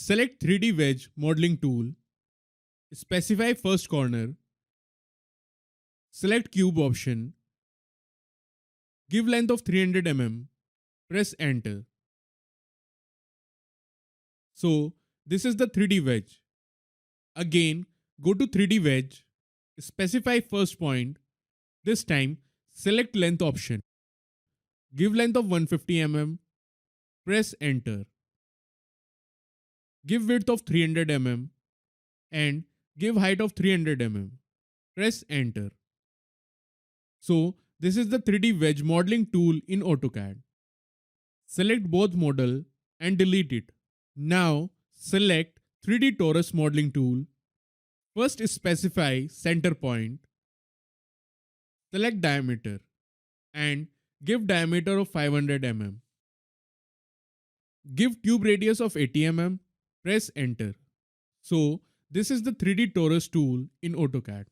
Select 3D wedge modeling tool. Specify first corner. Select cube option. Give length of 300 mm. Press enter. So this is the 3D wedge. Again, go to 3D wedge. Specify first point. This time, select length option. Give length of 150 mm. Press enter. Give width of 300 mm and give height of 300 mm. Press enter. So this is the 3D wedge modeling tool in AutoCAD. Select both model and delete it. Now select 3D torus modeling tool. First specify center point. Select diameter and give diameter of 500 mm. Give tube radius of 80 mm. Press enter. So this is the 3D torus tool in AutoCAD.